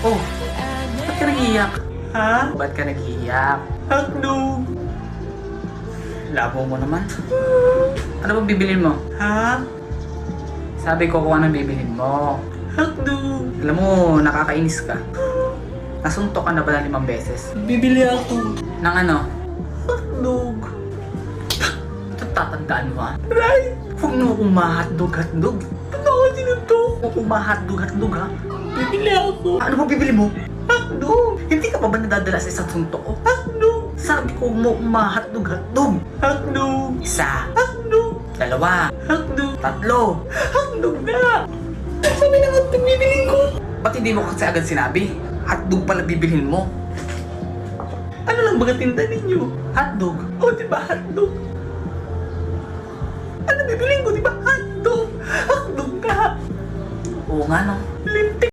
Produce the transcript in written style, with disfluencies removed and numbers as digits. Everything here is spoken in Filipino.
Oh, ba't ka nag-iiyak? Ha? Ba't ka nag-iiyak? Hotdog! Labo mo naman. Ano bang bibilin mo? Ha? Sabi ko kung anong bibilin mo. Hotdog! Alam mo, nakakainis ka. Nasuntok ka na ba na 5 beses? Bibili ako. Ng ano? Hotdog. Ito tatandaan mo ha? Right! Huwag mo akong ma-hotdog. Ano ka sinuntok? Huwag akong ma-hotdog ha? Bibili ako. Ano ba bibili mo? Hotdog! Hindi ka pa ba nadadala sa isang suntok ko? Hotdog! Sabi ko mo ma-hotdog. Hotdog! Isa. Hotdog! 2. Hotdog! 3. Hotdog na! Sabi na hotdog bibilin ko. Ba't hindi mo kasi agad sinabi? Hotdog pala bibilhin mo. Ano lang ba tinda ninyo? Hotdog? O diba hotdog? Ano bibilin ko diba hotdog? Hotdog ka! Oo nga no. Lintik!